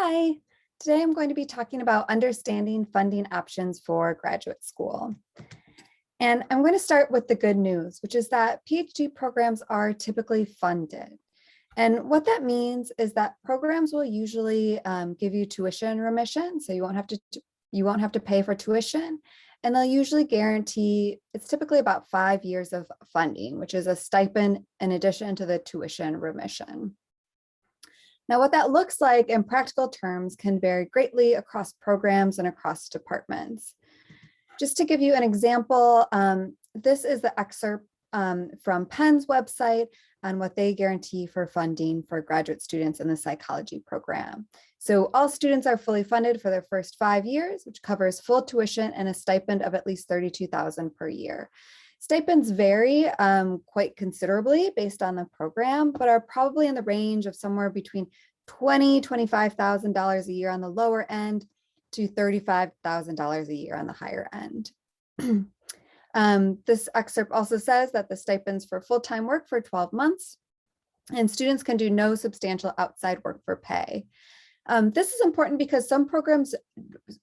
Hi, today I'm going to be talking about understanding funding options for graduate school. And I'm going to start with the good news, which is that PhD programs are typically funded. And what that means is that programs will usually give you tuition remission, so you won't have to pay for tuition. And they'll usually guarantee, it's typically about 5 years of funding, which is a stipend in addition to the tuition remission. Now, what that looks like in practical terms can vary greatly across programs and across departments. Just to give you an example, this is the excerpt from Penn's website on what they guarantee for funding for graduate students in the psychology program. So all students are fully funded for their first 5 years, which covers full tuition and a stipend of at least $32,000 per year. Stipends vary quite considerably based on the program, but are probably in the range of somewhere between $20,000 to $25,000 a year on the lower end to $35,000 a year on the higher end. This excerpt also says that the stipends for full-time work for 12 months, and students can do no substantial outside work for pay. This is important because some programs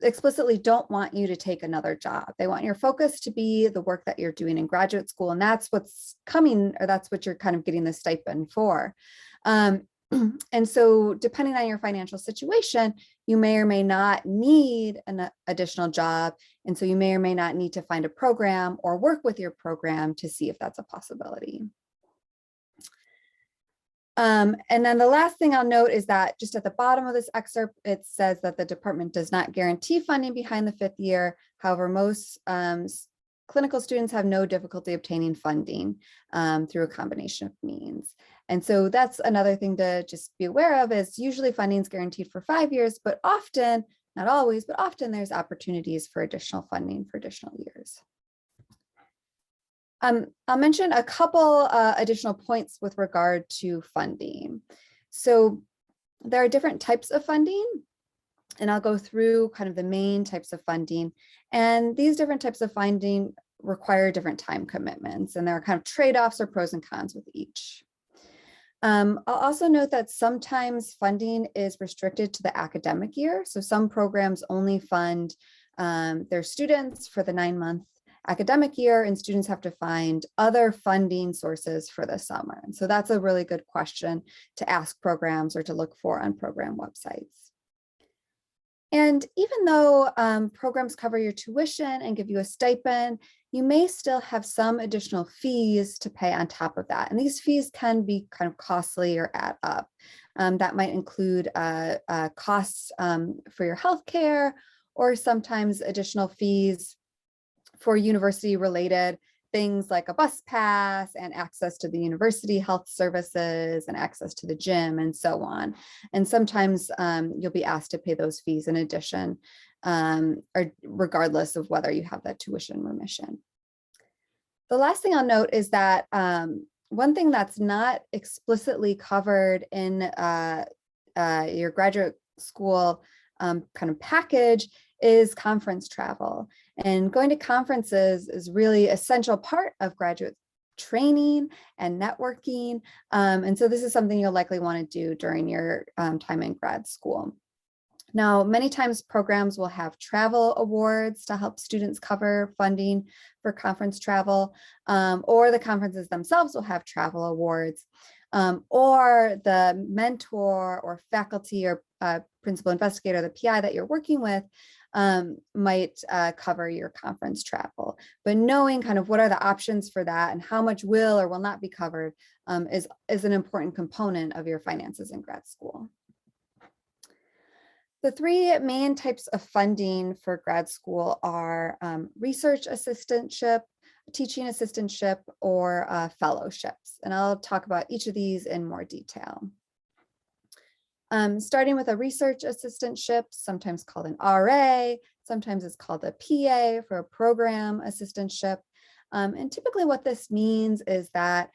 explicitly don't want you to take another job. They want your focus to be the work that you're doing in graduate school, and that's what's coming, or that's what you're kind of getting the stipend for. And so depending on your financial situation, you may or may not need an additional job. And so you may or may not need to find a program or work with your program to see if that's a possibility. And then the last thing I'll note is that just at the bottom of this excerpt, it says that the department does not guarantee funding behind the 5th year. However, most clinical students have no difficulty obtaining funding through a combination of means. And so that's another thing to just be aware of, is usually funding is guaranteed for 5 years, but often, not always, but often there's opportunities for additional funding for additional years. I'll mention a couple additional points with regard to funding. So there are different types of funding, and I'll go through kind of the main types of funding. And these different types of funding require different time commitments, and there are kind of trade-offs or pros and cons with each. I'll also note that sometimes funding is restricted to the academic year. So some programs only fund their students for the 9-month academic year, and students have to find other funding sources for the summer. And so that's a really good question to ask programs or to look for on program websites. And even though programs cover your tuition and give you a stipend, you may still have some additional fees to pay on top of that. And these fees can be kind of costly or add up. That might include costs for your healthcare, or sometimes additional fees for university-related things like a bus pass and access to the university health services and access to the gym and so on. And sometimes you'll be asked to pay those fees in addition, or regardless of whether you have that tuition remission. The last thing I'll note is that one thing that's not explicitly covered in your graduate school kind of package is conference travel. And going to conferences is really an essential part of graduate training and networking. And so this is something you'll likely want to do during your time in grad school. Now, many times programs will have travel awards to help students cover funding for conference travel, or the conferences themselves will have travel awards, or the mentor or faculty or principal investigator, the PI that you're working with, might cover your conference travel. But knowing kind of what are the options for that and how much will or will not be covered is an important component of your finances in grad school. The 3 main types of funding for grad school are research assistantship, teaching assistantship, or fellowships. And I'll talk about each of these in more detail. Starting with a research assistantship, sometimes called an RA, sometimes it's called a PA for a program assistantship. And typically what this means is that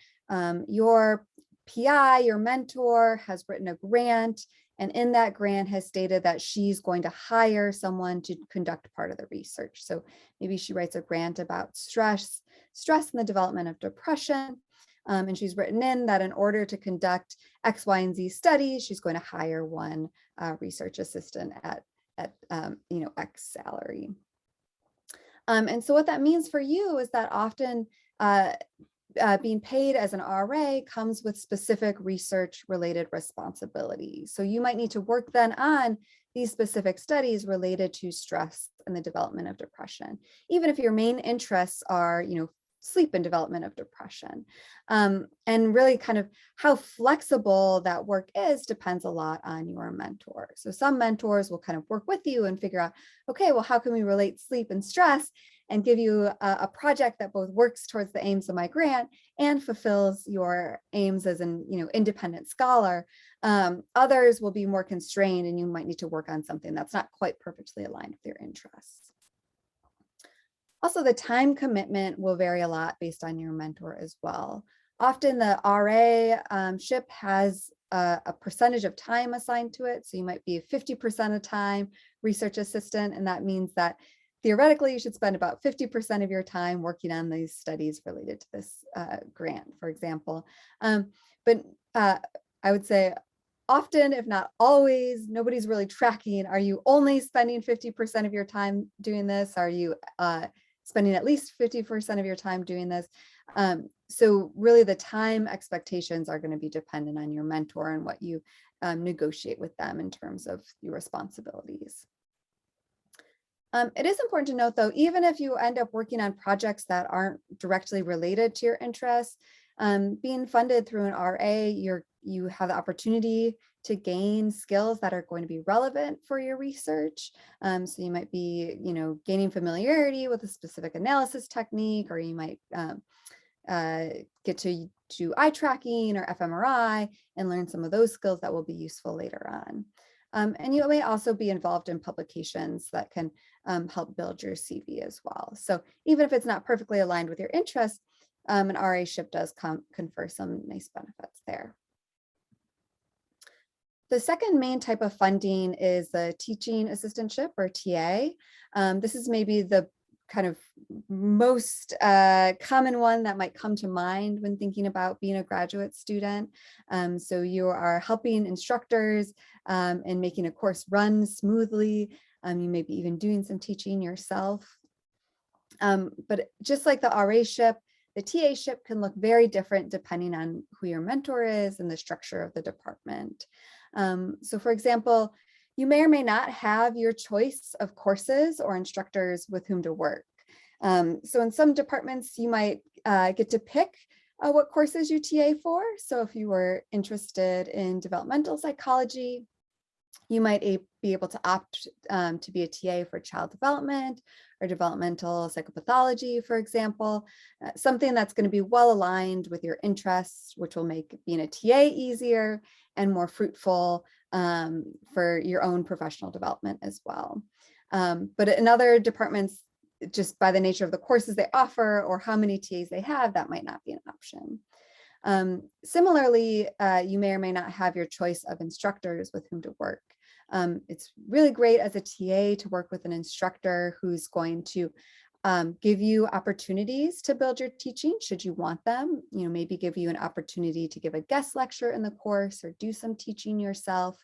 your PI, your mentor, has written a grant, and in that grant has stated that she's going to hire someone to conduct part of the research. So maybe she writes a grant about stress and the development of depression. And she's written in that in order to conduct X, Y, and Z studies, she's going to hire one research assistant at X salary. And so what that means for you is that often being paid as an RA comes with specific research related responsibilities. So you might need to work then on these specific studies related to stress and the development of depression, even if your main interests are, sleep and development of depression. And really kind of how flexible that work is depends a lot on your mentor. So some mentors will kind of work with you and figure out, okay, well, how can we relate sleep and stress and give you a project that both works towards the aims of my grant and fulfills your aims as an independent scholar. Others will be more constrained and you might need to work on something that's not quite perfectly aligned with your interests. Also, the time commitment will vary a lot based on your mentor as well. Often the RA ship has a percentage of time assigned to it. So you might be 50% of time research assistant, and that means that theoretically, you should spend about 50% of your time working on these studies related to this grant, for example. But I would say often, if not always, nobody's really tracking. Are you only spending 50% of your time doing this? Are you spending at least 50% of your time doing this? So really the time expectations are going to be dependent on your mentor and what you negotiate with them in terms of your responsibilities. It is important to note, though, even if you end up working on projects that aren't directly related to your interests, being funded through an RA, you have the opportunity to gain skills that are going to be relevant for your research. So you might be, gaining familiarity with a specific analysis technique, or you might get to do eye tracking or fMRI and learn some of those skills that will be useful later on. And you may also be involved in publications that can help build your CV as well. So even if it's not perfectly aligned with your interests, an RA ship does confer some nice benefits there. The second main type of funding is the teaching assistantship, or TA. This is maybe the kind of most common one that might come to mind when thinking about being a graduate student. So you are helping instructors and making a course run smoothly. You may be even doing some teaching yourself. But just like the RA ship, the TA ship can look very different depending on who your mentor is and the structure of the department. So for example, you may or may not have your choice of courses or instructors with whom to work. So in some departments, you might get to pick what courses you TA for. So if you were interested in developmental psychology, you might be able to opt to be a TA for child development or developmental psychopathology, for example, something that's going to be well aligned with your interests, which will make being a TA easier and more fruitful for your own professional development as well. But in other departments, just by the nature of the courses they offer or how many TAs they have, that might not be an option. Similarly, you may or may not have your choice of instructors with whom to work. It's really great as a TA to work with an instructor who's going to give you opportunities to build your teaching should you want them, maybe give you an opportunity to give a guest lecture in the course or do some teaching yourself.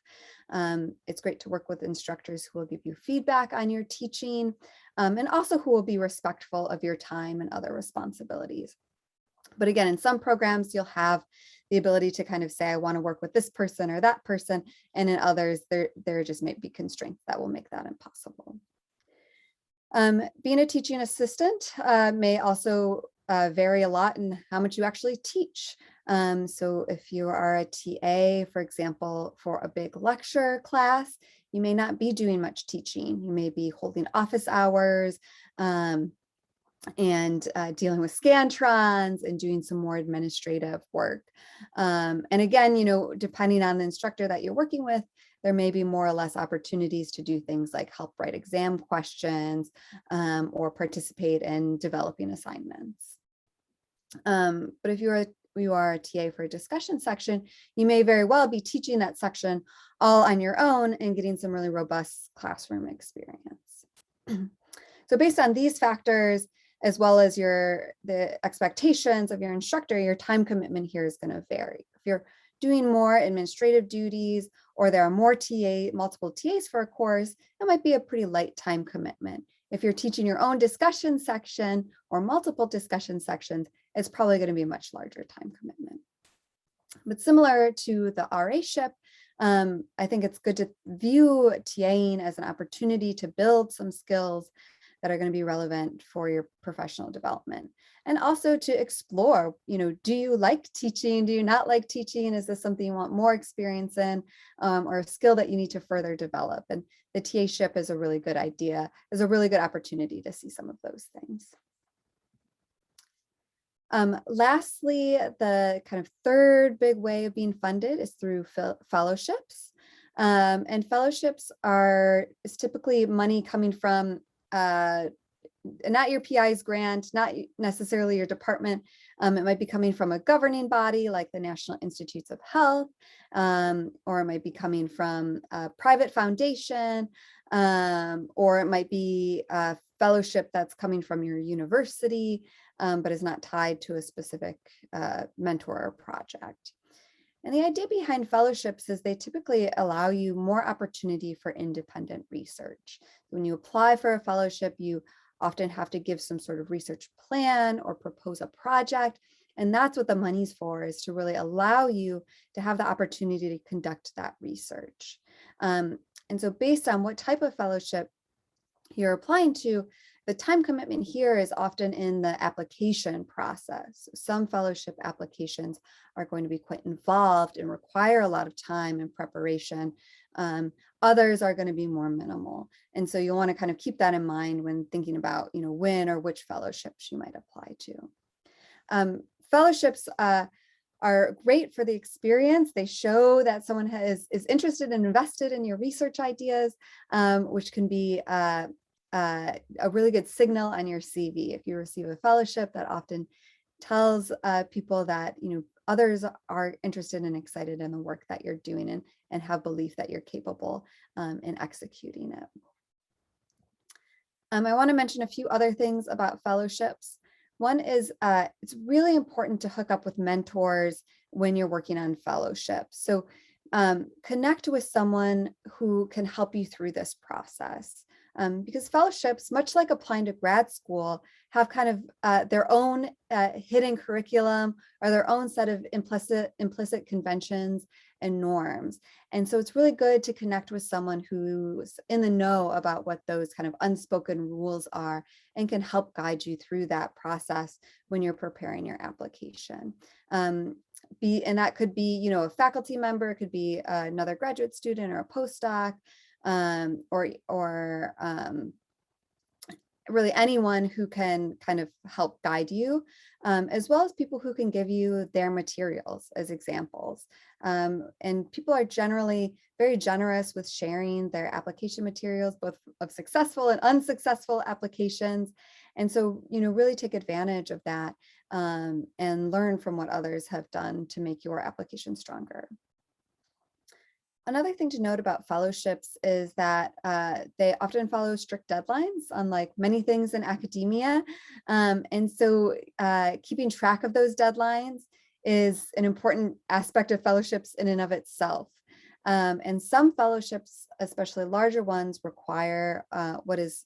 It's great to work with instructors who will give you feedback on your teaching and also who will be respectful of your time and other responsibilities. But again, in some programs, you'll have the ability to kind of say, I want to work with this person or that person. And in others, there just may be constraints that will make that impossible. Being a teaching assistant may also vary a lot in how much you actually teach. So if you are a TA, for example, for a big lecture class, you may not be doing much teaching. You may be holding office hours and dealing with scantrons and doing some more administrative work. And again, depending on the instructor that you're working with, there may be more or less opportunities to do things like help write exam questions or participate in developing assignments. But if you are a TA for a discussion section, you may very well be teaching that section all on your own and getting some really robust classroom experience. So based on these factors, as well as the expectations of your instructor, your time commitment here is going to vary. If you're doing more administrative duties, or there are multiple TAs for a course, it might be a pretty light time commitment. If you're teaching your own discussion section or multiple discussion sections, it's probably going to be a much larger time commitment. But similar to the RA-ship, I think it's good to view TAing as an opportunity to build some skills that are going to be relevant for your professional development. And also to explore, do you like teaching? Do you not like teaching? Is this something you want more experience in, or a skill that you need to further develop? And the TA-ship is a really good idea, is a really good opportunity to see some of those things. Lastly, the kind of third big way of being funded is through fellowships. And fellowships is typically money coming from not your PI's grant, not necessarily your department. It might be coming from a governing body like the National Institutes of Health, or it might be coming from a private foundation, or it might be a fellowship that's coming from your university, but is not tied to a specific mentor or project. And the idea behind fellowships is they typically allow you more opportunity for independent research. When you apply for a fellowship, you often have to give some sort of research plan or propose a project. And that's what the money's for, is to really allow you to have the opportunity to conduct that research. And so based on what type of fellowship you're applying to, the time commitment here is often in the application process. Some fellowship applications are going to be quite involved and require a lot of time and preparation. Others are going to be more minimal. And so you'll want to kind of keep that in mind when thinking about, when or which fellowships you might apply to. Fellowships are great for the experience. They show that someone is interested and invested in your research ideas, which can be a really good signal on your CV. If you receive a fellowship, that often tells people that others are interested and excited in the work that you're doing, and have belief that you're capable in executing it. I want to mention a few other things about fellowships. One is it's really important to hook up with mentors when you're working on fellowships. So connect with someone who can help you through this process. Because fellowships, much like applying to grad school, have kind of their own hidden curriculum or their own set of implicit conventions and norms. And so it's really good to connect with someone who's in the know about what those kind of unspoken rules are and can help guide you through that process when you're preparing your application. And that could be, a faculty member, it could be another graduate student or a postdoc, or really anyone who can kind of help guide you, as well as people who can give you their materials as examples. And people are generally very generous with sharing their application materials, both of successful and unsuccessful applications. And so, really take advantage of that and learn from what others have done to make your application stronger. Another thing to note about fellowships is that they often follow strict deadlines, unlike many things in academia. And so keeping track of those deadlines is an important aspect of fellowships in and of itself. And some fellowships, especially larger ones, require what is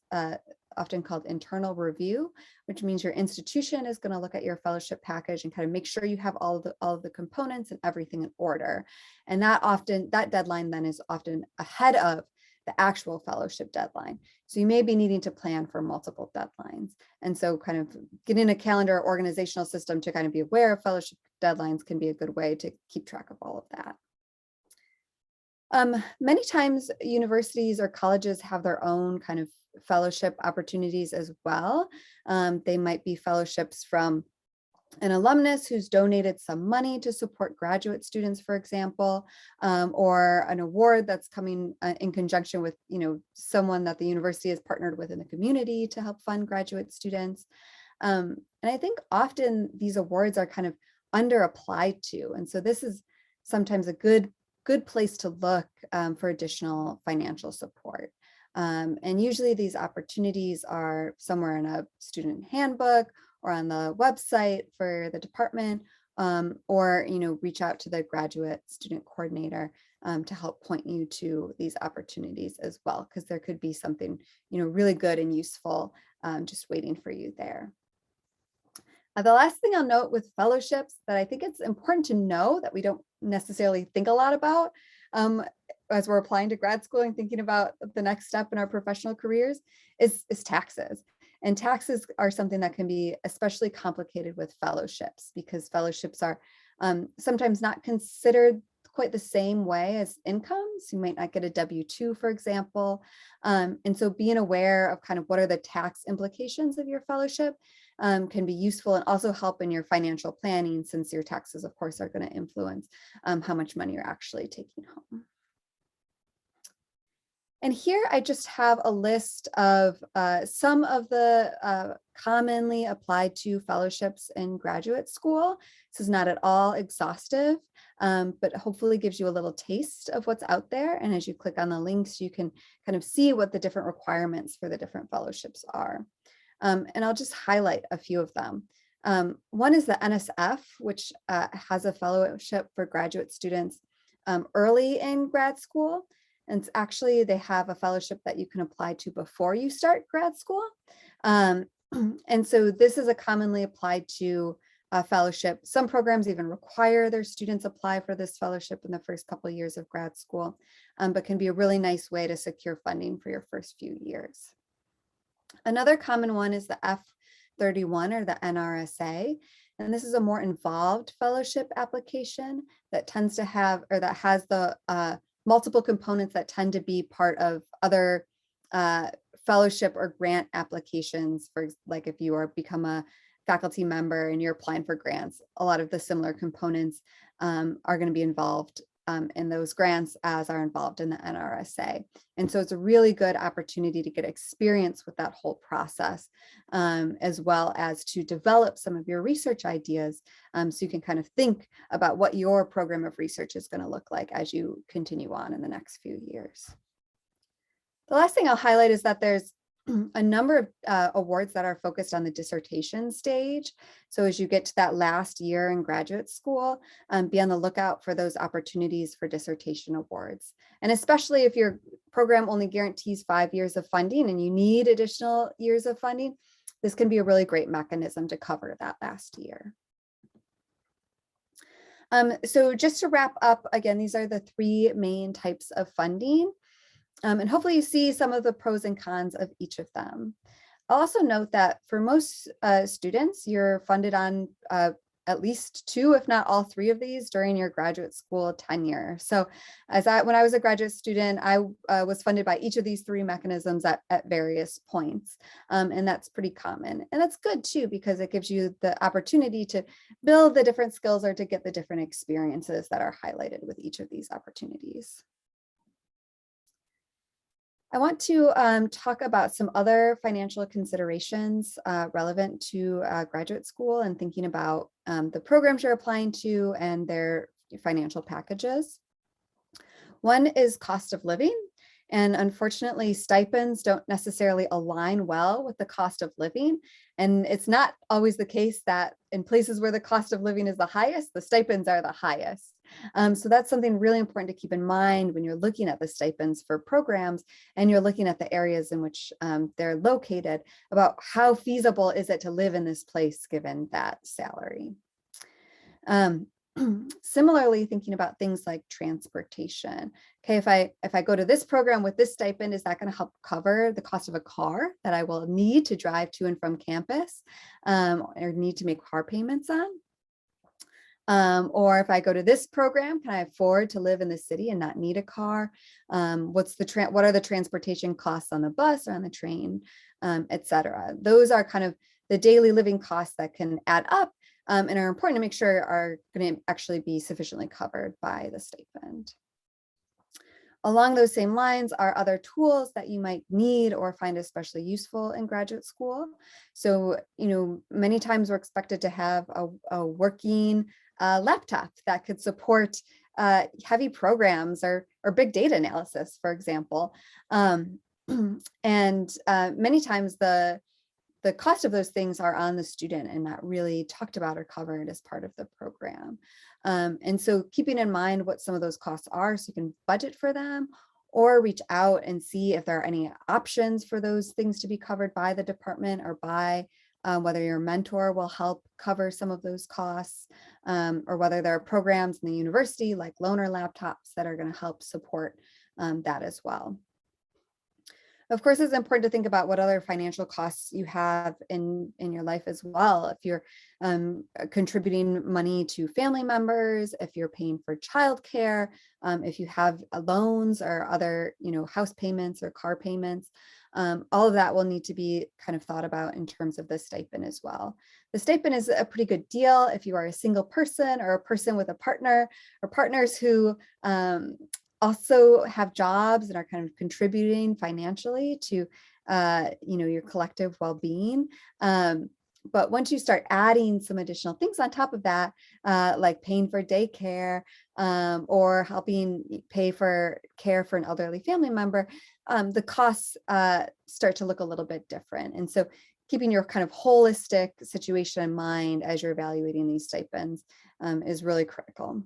often called internal review, which means your institution is going to look at your fellowship package and kind of make sure you have all of the components and everything in order. And that deadline then is often ahead of the actual fellowship deadline. So you may be needing to plan for multiple deadlines. And so kind of getting a calendar or organizational system to kind of be aware of fellowship deadlines can be a good way to keep track of all of that. Many times universities or colleges have their own kind of fellowship opportunities as well. They might be fellowships from an alumnus who's donated some money to support graduate students, for example, or an award that's coming in conjunction with, someone that the university has partnered with in the community to help fund graduate students. And I think often these awards are kind of under applied to. And so this is sometimes a good place to look for additional financial support. And usually these opportunities are somewhere in a student handbook or on the website for the department, or reach out to the graduate student coordinator to help point you to these opportunities as well, because there could be something really good and useful just waiting for you there. The last thing I'll note with fellowships that I think it's important to know that we don't necessarily think a lot about as we're applying to grad school and thinking about the next step in our professional careers is taxes. And taxes are something that can be especially complicated with fellowships, because fellowships are sometimes not considered quite the same way as incomes. You might not get a W-2, for example. And so being aware of kind of what are the tax implications of your fellowship can be useful, and also help in your financial planning, since your taxes, of course, are going to influence how much money you're actually taking home. And here I just have a list of some of the commonly applied to fellowships in graduate school. This is not at all exhaustive, but hopefully gives you a little taste of what's out there. And as you click on the links, you can kind of see what the different requirements for the different fellowships are. And I'll just highlight a few of them. One is the NSF, which has a fellowship for graduate students early in grad school. And it's actually, they have a fellowship that you can apply to before you start grad school. And so this is a commonly applied to fellowship. Some programs even require their students apply for this fellowship in the first couple of years of grad school, but can be a really nice way to secure funding for your first few years. Another common one is the F31 or the NRSA. And this is a more involved fellowship application that tends to have, or that has the multiple components that tend to be part of other fellowship or grant applications. For like if you are become a faculty member and you're applying for grants, a lot of the similar components are going to be involved in those grants as are involved in the NRSA. And so it's a really good opportunity to get experience with that whole process, as well as to develop some of your research ideas, so you can kind of think about what your program of research is going to look like as you continue on in the next few years. The last thing I'll highlight is that there's a number of awards that are focused on the dissertation stage. So as you get to that last year in graduate school, be on the lookout for those opportunities for dissertation awards. And especially if your program only guarantees 5 years of funding and you need additional years of funding, this can be a really great mechanism to cover that last year. So just to wrap up, again, these are the 3 main types of funding. And hopefully you see some of the pros and cons of each of them. I'll also note that for most students, you're funded on at least 2, if not all 3 of these during your graduate school tenure. So when I was a graduate student, I was funded by each of these 3 mechanisms at various points. And that's pretty common. And that's good too, because it gives you the opportunity to build the different skills or to get the different experiences that are highlighted with each of these opportunities. I want to talk about some other financial considerations relevant to graduate school and thinking about the programs you're applying to and their financial packages. One is cost of living. And unfortunately, stipends don't necessarily align well with the cost of living. And it's not always the case that in places where the cost of living is the highest, the stipends are the highest. So that's something really important to keep in mind when you're looking at the stipends for programs and you're looking at the areas in which they're located, about how feasible is it to live in this place given that salary. Similarly, thinking about things like transportation. Okay, if I go to this program with this stipend, is that going to help cover the cost of a car that I will need to drive to and from campus, or need to make car payments on? Or if I go to this program, can I afford to live in the city and not need a car? What are the transportation costs on the bus or on the train, etc. Those are kind of the daily living costs that can add up and are important to make sure are going to actually be sufficiently covered by the stipend. Along those same lines are other tools that you might need or find especially useful in graduate school. So, many times we're expected to have a working laptop that could support heavy programs or big data analysis, for example. And many times the cost of those things are on the student and not really talked about or covered as part of the program. And so keeping in mind what some of those costs are so you can budget for them, or reach out and see if there are any options for those things to be covered by the department or by whether your mentor will help cover some of those costs, or whether there are programs in the university like loaner laptops that are going to help support that as well. Of course, it's important to think about what other financial costs you have in your life as well. If you're contributing money to family members, if you're paying for childcare, if you have loans or other, house payments or car payments, all of that will need to be kind of thought about in terms of the stipend as well. The stipend is a pretty good deal if you are a single person or a person with a partner or partners who also have jobs and are kind of contributing financially to, your collective well-being. But once you start adding some additional things on top of that, like paying for daycare or helping pay for care for an elderly family member, the costs start to look a little bit different. And so keeping your kind of holistic situation in mind as you're evaluating these stipends is really critical.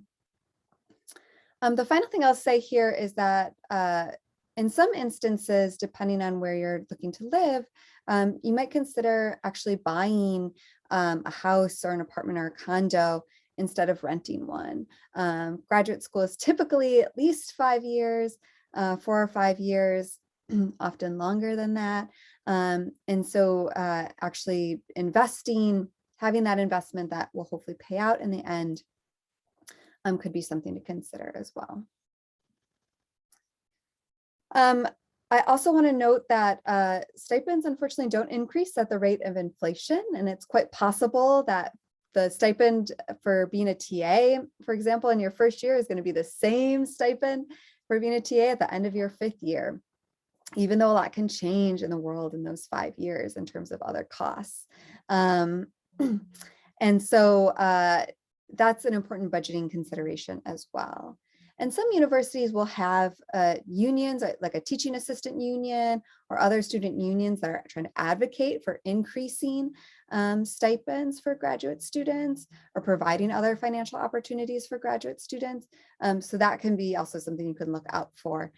The final thing I'll say here is that in some instances, depending on where you're looking to live, you might consider actually buying a house or an apartment or a condo instead of renting one. Graduate school is typically at least 5 years, 4 or 5 years, often longer than that. And so actually having that investment that will hopefully pay out in the end could be something to consider as well. I also want to note that stipends unfortunately don't increase at the rate of inflation, and it's quite possible that the stipend for being a TA, for example, in your first year is going to be the same stipend for being a TA at the end of your 5th year, even though a lot can change in the world in those 5 years in terms of other costs. And so that's an important budgeting consideration as well. And some universities will have unions, like a teaching assistant union or other student unions that are trying to advocate for increasing stipends for graduate students or providing other financial opportunities for graduate students. So that can be also something you can look out for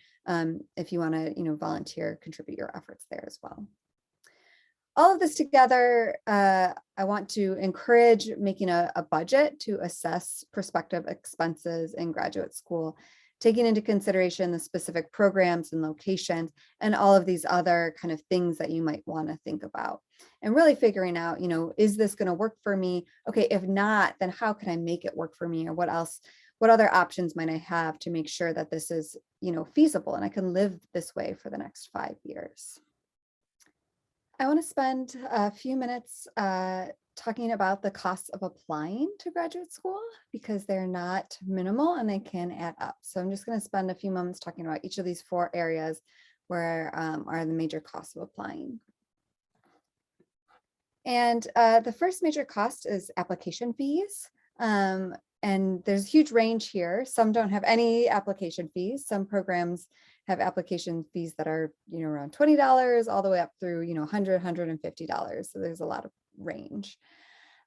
if you want to, volunteer, contribute your efforts there as well. All of this together, I want to encourage making a budget to assess prospective expenses in graduate school, taking into consideration the specific programs and locations and all of these other kind of things that you might want to think about, and really figuring out, is this going to work for me? Okay, if not, then how can I make it work for me? Or what other options might I have to make sure that this is, feasible and I can live this way for the next 5 years? I want to spend a few minutes talking about the costs of applying to graduate school, because they're not minimal and they can add up. So I'm just going to spend a few moments talking about each of these 4 areas where are the major costs of applying. And the first major cost is application fees. And there's a huge range here. Some don't have any application fees. Some programs have application fees that are, around $20 all the way up through, $100, $150. So there's a lot of range.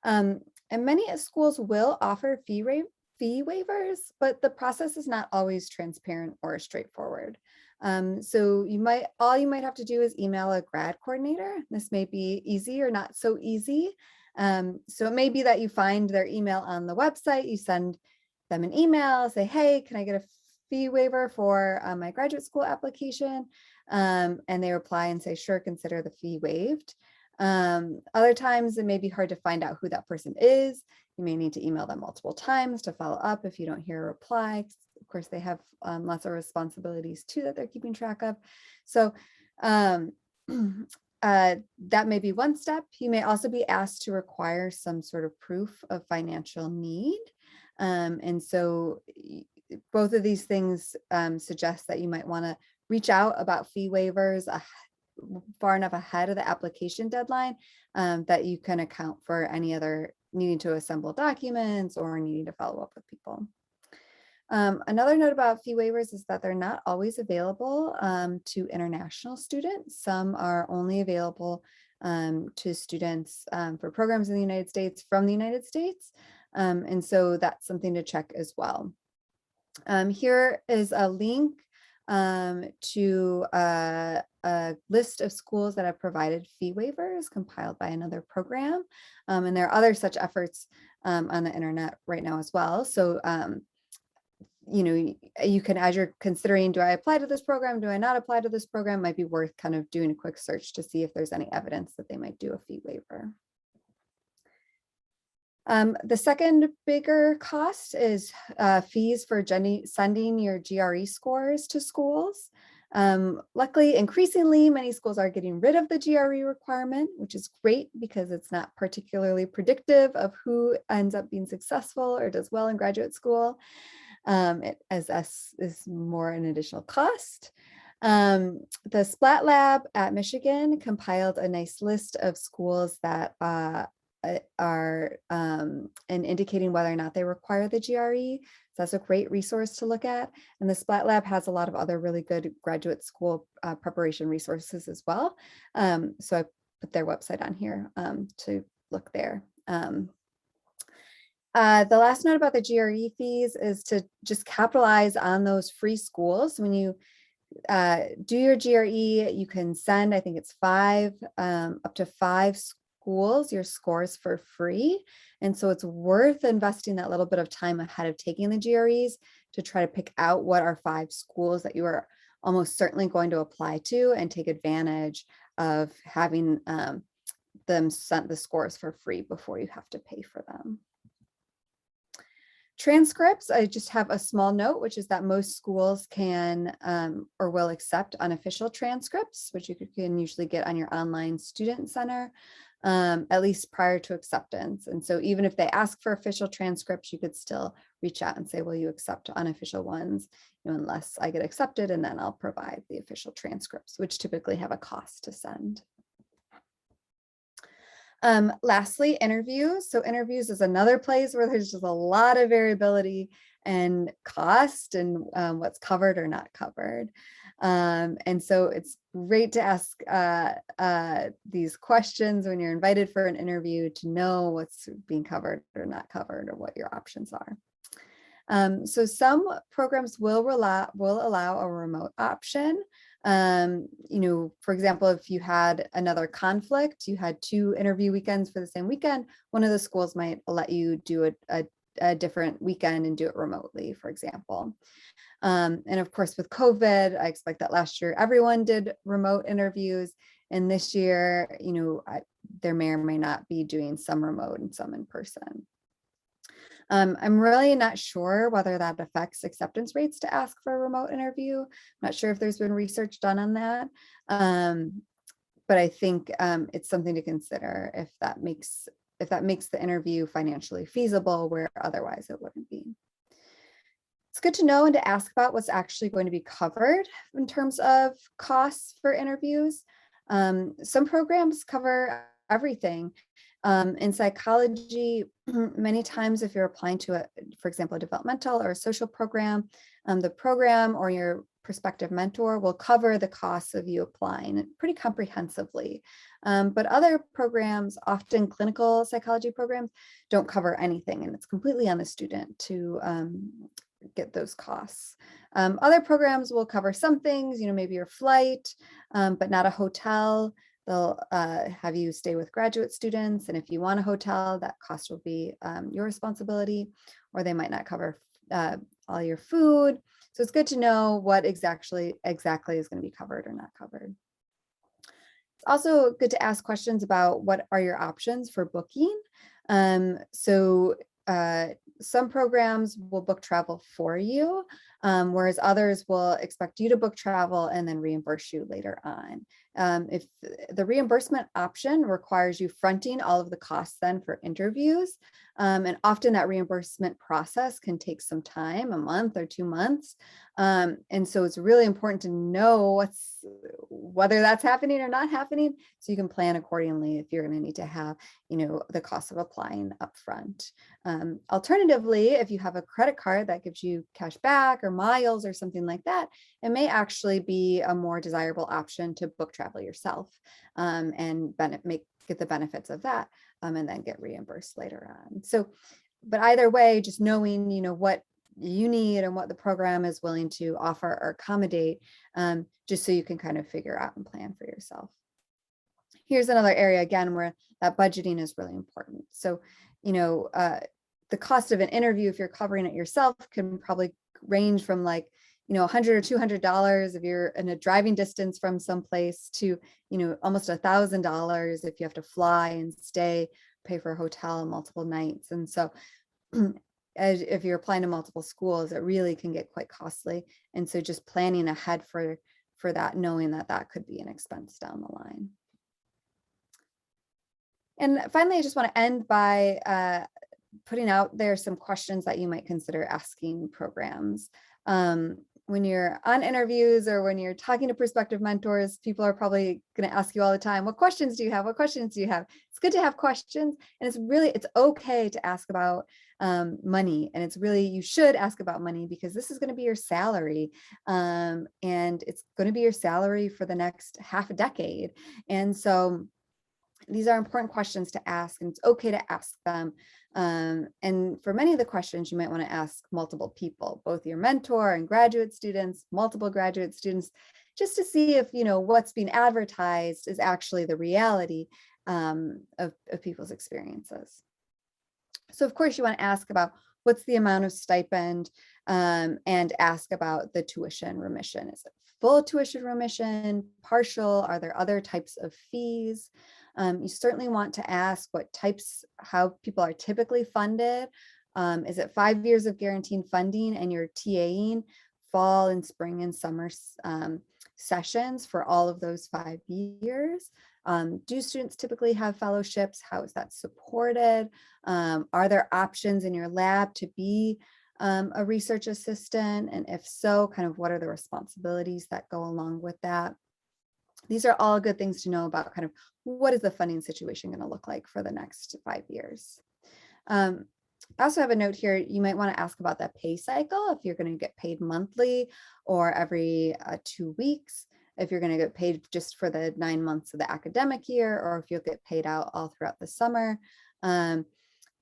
And many schools will offer fee waivers, but the process is not always transparent or straightforward. So all you might have to do is email a grad coordinator. This may be easy or not so easy. So it may be that you find their email on the website, you send them an email, say, hey, can I get a fee waiver for my graduate school application? And they reply and say, sure, consider the fee waived. Other times it may be hard to find out who that person is. You may need to email them multiple times to follow up if you don't hear a reply. Of course, they have lots of responsibilities too that they're keeping track of. So that may be one step. You may also be asked to require some sort of proof of financial need. And so both of these things suggest that you might want to reach out about fee waivers far enough ahead of the application deadline that you can account for any other needing to assemble documents or needing to follow up with people. Another note about fee waivers is that they're not always available to international students. Some are only available to students for programs in the United States from the United States. And so that's something to check as well. Here is a link to a list of schools that have provided fee waivers compiled by another program. And there are other such efforts on the internet right now as well. So, you know, you can, as you're considering, do I apply to this program? Do I not apply to this program? Might be worth kind of doing a quick search to see if there's any evidence that they might do a fee waiver. The second bigger cost is fees for sending your GRE scores to schools. Luckily, increasingly, many schools are getting rid of the GRE requirement, which is great because it's not particularly predictive of who ends up being successful or does well in graduate school. As is more an additional cost. The Splat Lab at Michigan compiled a nice list of schools that are and indicating whether or not they require the GRE. So that's a great resource to look at. And the Splat Lab has a lot of other really good graduate school preparation resources as well. So I put their website on here to look there. The last note about the GRE fees is to just capitalize on those free schools. When you do your GRE, you can send, I think it's up to 5 schools, your scores for free. And so it's worth investing that little bit of time ahead of taking the GREs to try to pick out what are 5 schools that you are almost certainly going to apply to and take advantage of having them sent the scores for free before you have to pay for them. Transcripts, I just have a small note, which is that most schools can or will accept unofficial transcripts, which you can usually get on your online student center, at least prior to acceptance. And so even if they ask for official transcripts, you could still reach out and say, will you accept unofficial ones, unless I get accepted, and then I'll provide the official transcripts, which typically have a cost to send. Lastly, interviews. So interviews is another place where there's just a lot of variability and cost and what's covered or not covered. And so it's great to ask these questions when you're invited for an interview to know what's being covered or not covered or what your options are. So some programs will allow a remote option. For example, if you had another conflict, you had 2 interview weekends for the same weekend, one of the schools might let you do a different weekend and do it remotely, for example. And of course, with COVID, I expect that last year everyone did remote interviews, and this year, there may or may not be doing some remote and some in person. I'm really not sure whether that affects acceptance rates to ask for a remote interview. I'm not sure if there's been research done on that, but I think it's something to consider if that makes the interview financially feasible, where otherwise it wouldn't be. It's good to know and to ask about what's actually going to be covered in terms of costs for interviews. Some programs cover everything. In psychology, many times if you're applying to, for example, a developmental or a social program, the program or your prospective mentor will cover the costs of you applying pretty comprehensively. But other programs, often clinical psychology programs, don't cover anything, and it's completely on the student to get those costs. Other programs will cover some things, maybe your flight, but not a hotel. They'll have you stay with graduate students, and if you want a hotel, that cost will be your responsibility, or they might not cover all your food. So it's good to know what exactly is going to be covered or not covered. It's also good to ask questions about what are your options for booking. Some programs will book travel for you, whereas others will expect you to book travel and then reimburse you later on. If the reimbursement option requires you fronting all of the costs then for interviews, and often that reimbursement process can take some time, a month or 2 months. And so it's really important to know whether that's happening or not happening, so you can plan accordingly if you're going to need to have, the cost of applying upfront. Alternatively, if you have a credit card that gives you cash back or miles or something like that, it may actually be a more desirable option to book travel yourself, and get the benefits of that, and then get reimbursed later on. So, but either way, just knowing, what you need and what the program is willing to offer or accommodate, just so you can kind of figure out and plan for yourself. Here's another area again where that budgeting is really important. So, the cost of an interview, if you're covering it yourself, can probably range from like, $100 or $200 if you're in a driving distance from someplace to, almost $1,000 if you have to fly and stay, pay for a hotel multiple nights. And so if you're applying to multiple schools, it really can get quite costly. And so just planning ahead for that, knowing that that could be an expense down the line. And finally, I just want to end by putting out there some questions that you might consider asking programs. When you're on interviews or when you're talking to prospective mentors, people are probably going to ask you all the time, what questions do you have? What questions do you have? It's good to have questions, and it's okay to ask about money. And you should ask about money, because this is going to be your salary, and it's going to be your salary for the next half a decade. And so these are important questions to ask, and it's okay to ask them. And for many of the questions, you might want to ask multiple people, both your mentor and graduate students, multiple graduate students, just to see if, what's being advertised is actually the reality of people's experiences. So of course, you want to ask about what's the amount of stipend, and ask about the tuition remission. Is it full tuition remission, partial? Are there other types of fees? You certainly want to ask how people are typically funded. Is it 5 years of guaranteed funding, and you're TAing fall and spring and summer sessions for all of those 5 years? Do students typically have fellowships? How is that supported? Are there options in your lab to be a research assistant? And if so, kind of what are the responsibilities that go along with that? These are all good things to know about kind of what is the funding situation going to look like for the next 5 years. I also have a note here. You might want to ask about that pay cycle, if you're going to get paid monthly or every 2 weeks, if you're going to get paid just for the 9 months of the academic year, or if you'll get paid out all throughout the summer.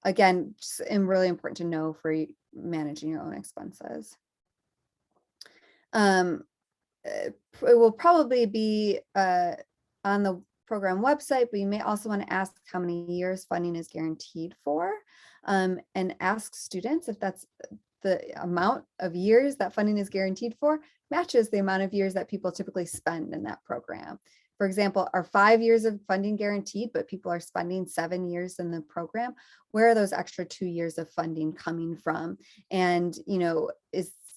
Again, really important to know for managing your own expenses. It will probably be on the program website, but you may also want to ask how many years funding is guaranteed for, and ask students if that's the amount of years that funding is guaranteed for matches the amount of years that people typically spend in that program. For example, are 5 years of funding guaranteed, but people are spending 7 years in the program? Where are those extra 2 years of funding coming from? And,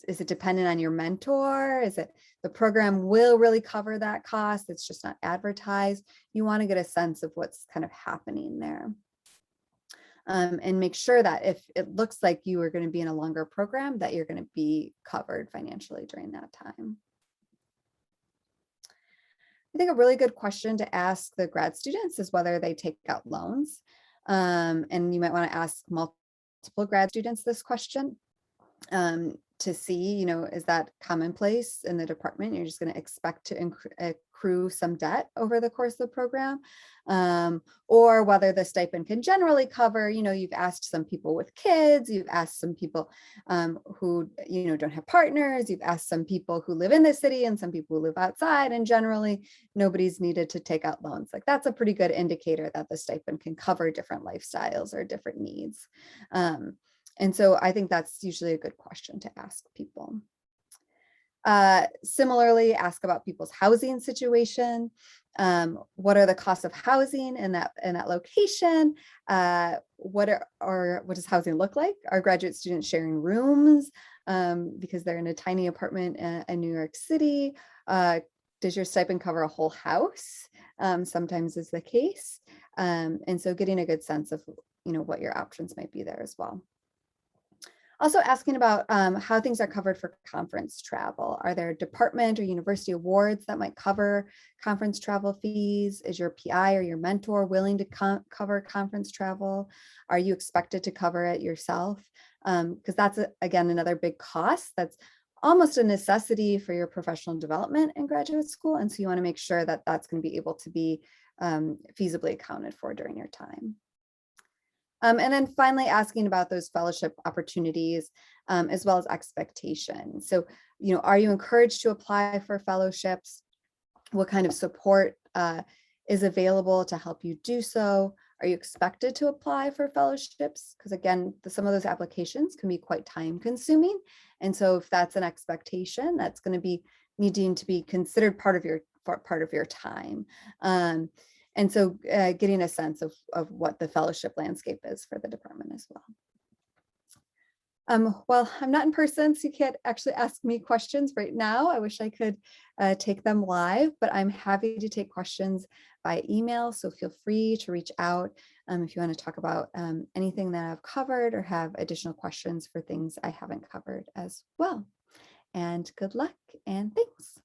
is it dependent on your mentor? Is it the program will really cover that cost? It's just not advertised. You want to get a sense of what's kind of happening there. And make sure that if it looks like you are going to be in a longer program, that you're going to be covered financially during that time. I think a really good question to ask the grad students is whether they take out loans. And you might want to ask multiple grad students this question to see, is that commonplace in the department? You're just going to expect to accrue some debt over the course of the program, or whether the stipend can generally cover, you've asked some people with kids, you've asked some people who, don't have partners, you've asked some people who live in the city and some people who live outside, and generally nobody's needed to take out loans. Like, that's a pretty good indicator that the stipend can cover different lifestyles or different needs. And so I think that's usually a good question to ask people. Similarly, ask about people's housing situation. What are the costs of housing in that location? What does housing look like? Are graduate students sharing rooms because they're in a tiny apartment in New York City? Does your stipend cover a whole house? Sometimes is the case. And so getting a good sense of what your options might be there as well. Also asking about how things are covered for conference travel. Are there department or university awards that might cover conference travel fees? Is your PI or your mentor willing to cover conference travel? Are you expected to cover it yourself? Because that's, again, another big cost that's almost a necessity for your professional development in graduate school. And so you want to make sure that that's going to be able to be feasibly accounted for during your time. And then finally asking about those fellowship opportunities, as well as expectations. So, are you encouraged to apply for fellowships? What kind of support is available to help you do so? Are you expected to apply for fellowships? Because again, some of those applications can be quite time consuming. And so if that's an expectation, that's going to be needing to be considered part of your time. And so getting a sense of what the fellowship landscape is for the department as well. Well, I'm not in person, so you can't actually ask me questions right now. I wish I could take them live, but I'm happy to take questions by email. So feel free to reach out if you want to talk about anything that I've covered or have additional questions for things I haven't covered as well. And good luck and thanks.